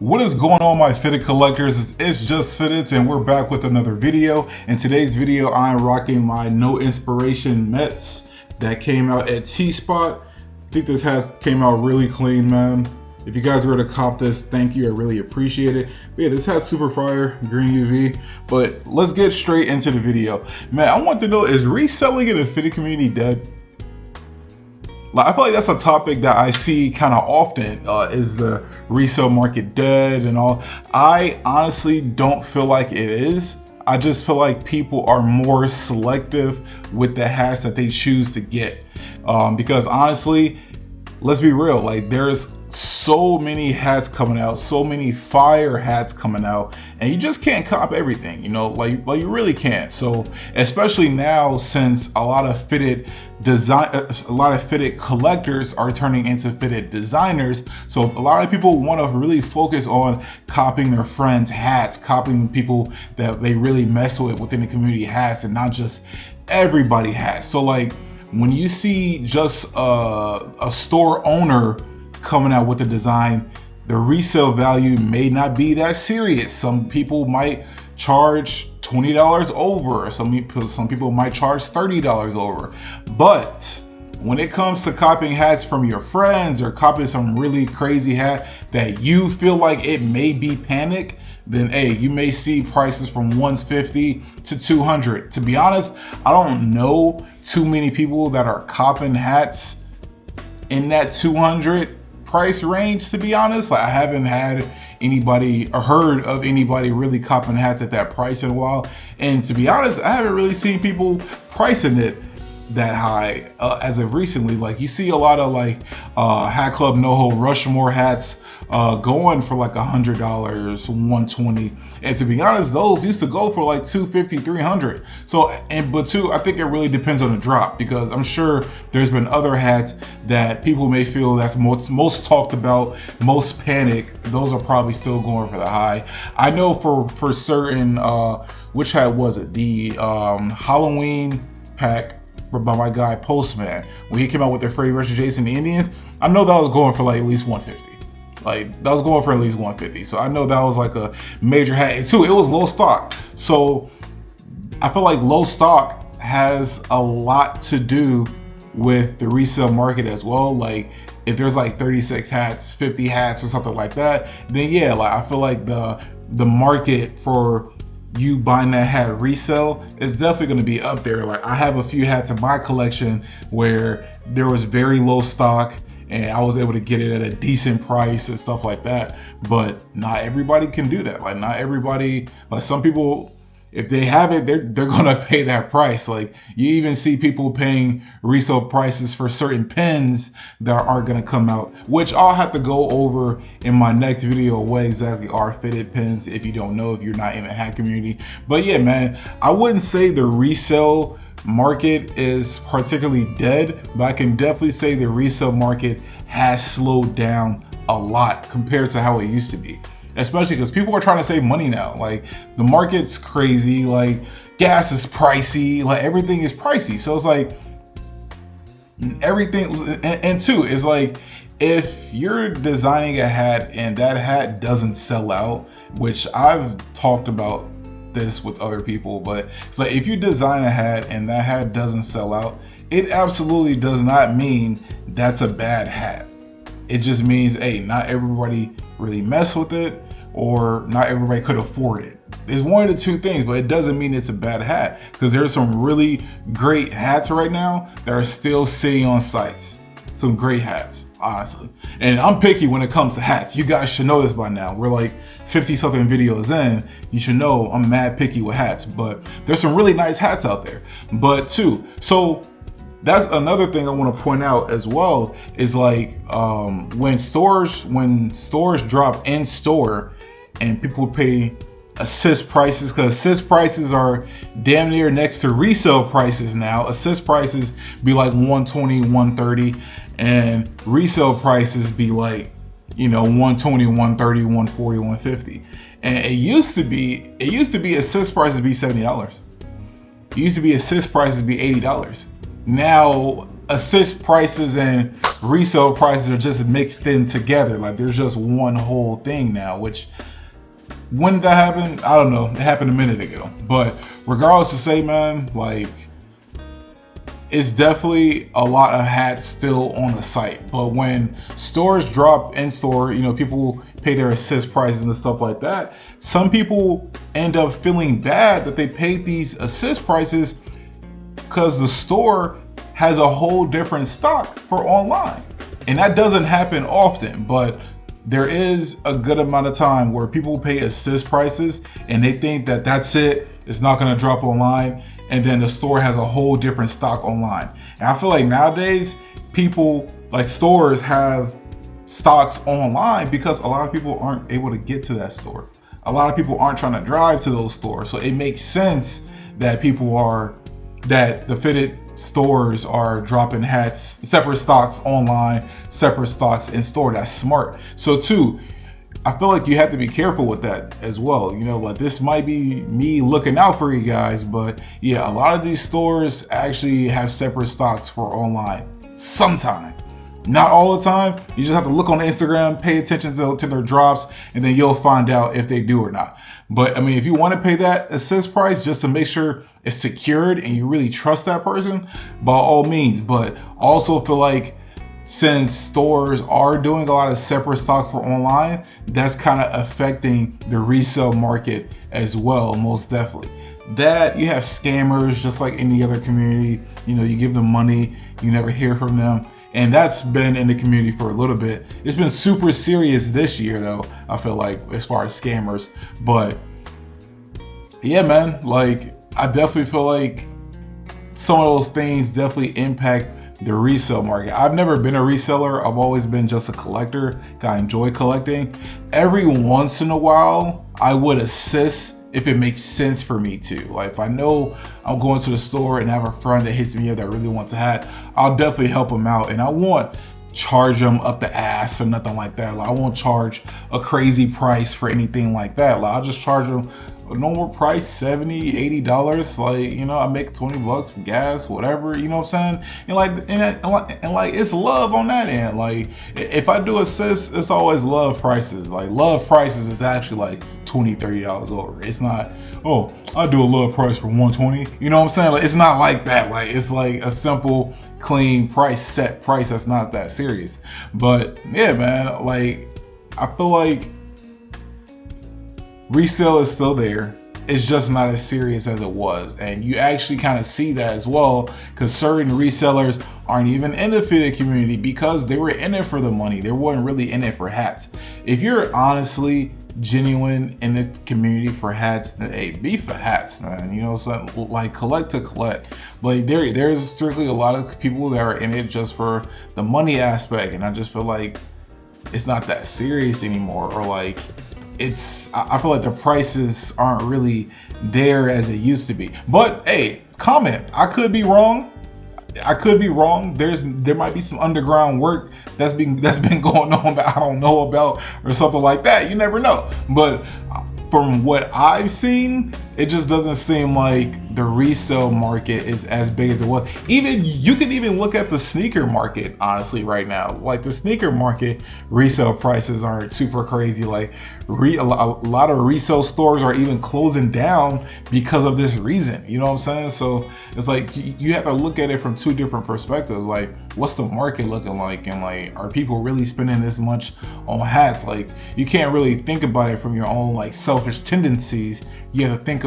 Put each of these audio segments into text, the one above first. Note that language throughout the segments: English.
What is going on, my fitted collectors? It's just Fitteds, and we're back with another video. In today's video, I'm rocking my No Inspiration Mets that came out at T-Spot. I think this hat came out really clean, man. If you guys were to cop this, thank you, I really appreciate it. But yeah, this hat's super fire, green UV. But let's get straight into the video. Man, I want to know, is reselling in the fitted community dead? Like, I feel like that's a topic that I see kind of often. Is the resale market dead and all? I honestly don't feel like it is. I just feel like people are more selective with the hats that they choose to get. Because honestly, let's be real, like there's so many hats coming out, so many fire hats coming out, and you just can't cop everything, you know, like you really can't. So especially now, since a lot of fitted collectors are turning into fitted designers, so a lot of people want to really focus on copying their friends' hats, copying people that they really mess with within the community hats, and not just everybody hats. So like, when you see just a store owner coming out with a design, the resale value may not be that serious. Some people might charge $20 over. Some people might charge $30 over. But when it comes to copying hats from your friends or copying some really crazy hat that you feel like it may be panic, then hey, you may see prices from $150 to $200. To be honest, I don't know too many people that are copping hats in that $200 price range, to be honest. Like, I haven't had anybody or heard of anybody really copping hats at that price in a while. And to be honest, I haven't really seen people pricing it that high as of recently. Like, you see a lot of like Hatclub NoHo Rushmore hats going for like $100, $120, and to be honest, those used to go for like $250, $300. So, I think it really depends on the drop, because I'm sure there's been other hats that people may feel that's most talked about, most panic. Those are probably still going for the high. I know for certain, which hat was it? The Halloween pack by my guy Postman, when he came out with their Freddy vs. Jason the Indians. I know that was going for like at least $150. Like, that was going for at least $150. So I know that was like a major hat. And two, it was low stock. So I feel like low stock has a lot to do with the resale market as well. Like, if there's like 36 hats, 50 hats or something like that, then yeah, like I feel like the market for you buying that hat resale is definitely going to be up there. Like, I have a few hats in my collection where there was very low stock and I was able to get it at a decent price and stuff like that. But not everybody can do that. Like, not everybody, like some people, if they have it, they're gonna pay that price. Like, you even see people paying resale prices for certain pens that are gonna come out, which I'll have to go over in my next video, what exactly are fitted pens, if you don't know, if you're not in the hat community. But yeah, man, I wouldn't say the resale market is particularly dead, but I can definitely say the resale market has slowed down a lot compared to how it used to be. Especially because people are trying to save money now. Like, the market's crazy, like gas is pricey, like everything is pricey. So it's like everything, and two, it's like, if you're designing a hat and that hat doesn't sell out, which I've talked about this with other people, but it's like, if you design a hat and that hat doesn't sell out, it absolutely does not mean that's a bad hat. It just means, hey, not everybody really mess with it, or not everybody could afford it. It's one of the two things, but it doesn't mean it's a bad hat, because there's some really great hats right now that are still sitting on sites. Some great hats, honestly. And I'm picky when it comes to hats. You guys should know this by now. We're like 50 something videos in. You should know I'm mad picky with hats, but there's some really nice hats out there. But two, so that's another thing I want to point out as well, is like when stores drop in store and people pay assist prices, because assist prices are damn near next to resale prices now. Assist prices be like $120, $130, and resale prices be like, you know, $120, $130, $140, $150. And it used to be assist prices be $70. It used to be assist prices be $80. Now assist prices and resale prices are just mixed in together. Like there's just one whole thing now, which when did that happen? I don't know. It happened a minute ago. But regardless to say, man, like it's definitely a lot of hats still on the site. But when stores drop in store, you know, people pay their assist prices and stuff like that. Some people end up feeling bad that they paid these assist prices because the store has a whole different stock for online. And that doesn't happen often, but there is a good amount of time where people pay assist prices and they think that that's it, it's not gonna drop online, and then the store has a whole different stock online. And I feel like nowadays, people, like stores have stocks online because a lot of people aren't able to get to that store. A lot of people aren't trying to drive to those stores. So it makes sense that that the fitted stores are dropping hats, separate stocks online, separate stocks in store. That's smart. So too, I feel like you have to be careful with that as well. You know, like this might be me looking out for you guys, but yeah, a lot of these stores actually have separate stocks for online sometimes. Not all the time. You just have to look on Instagram, pay attention to their drops, and then you'll find out if they do or not. But I mean, if you want to pay that assist price just to make sure it's secured and you really trust that person, by all means. But also feel like since stores are doing a lot of separate stock for online, that's kind of affecting the resale market as well, most definitely. That you have scammers just like any other community. You know, you give them money, you never hear from them. And that's been in the community for a little bit. It's been super serious this year though, I feel like, as far as scammers. But yeah, man, like I definitely feel like some of those things definitely impact the resale market. I've never been a reseller. I've always been just a collector. I enjoy collecting. Every once in a while, I would assist if it makes sense for me to. Like if I know I'm going to the store and I have a friend that hits me up that really wants a hat, I'll definitely help them out. And I won't charge them up the ass or nothing like that. Like I won't charge a crazy price for anything like that. Like I'll just charge them a normal price, $70, $80. Like, you know, I make 20 bucks from gas, whatever, you know what I'm saying? And like it's love on that end. Like if I do assist, it's always love prices. Like love prices is actually like $20, $30 over. It's not, oh, I do a love price for $120. You know what I'm saying? Like it's not like that. Like it's like a simple, clean price, set price that's not that serious. But yeah, man, like I feel like resale is still there. It's just not as serious as it was. And you actually kind of see that as well, because certain resellers aren't even in the fitted community because they were in it for the money. They weren't really in it for hats. If you're honestly genuine in the community for hats, then hey, be for hats, man. You know, so like collect to collect. But there's strictly a lot of people that are in it just for the money aspect, and I just feel like it's not that serious anymore, or like I feel like the prices aren't really there as it used to be. But hey, comment. I could be wrong. There might be some underground work that's been going on that I don't know about or something like that. You never know. But from what I've seen, it just doesn't seem like the resale market is as big as it was. Even you can even look at the sneaker market, honestly, right now. Like the sneaker market, resale prices aren't super crazy. Like a lot of resale stores are even closing down because of this reason. You know what I'm saying? So it's like you have to look at it from two different perspectives. Like, what's the market looking like, and like, are people really spending this much on hats? Like, you can't really think about it from your own like selfish tendencies. You have to think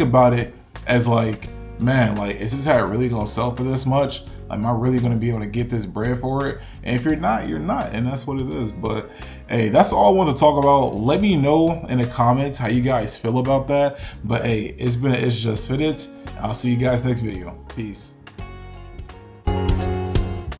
about it as like, man, like, is this hat really gonna sell for this much? Am I really gonna be able to get this bread for it? And if you're not, you're not, and that's what it is. But hey, that's all I want to talk about. Let me know in the comments how you guys feel about that. But hey, it's just Fitteds. I'll see you guys next video. Peace.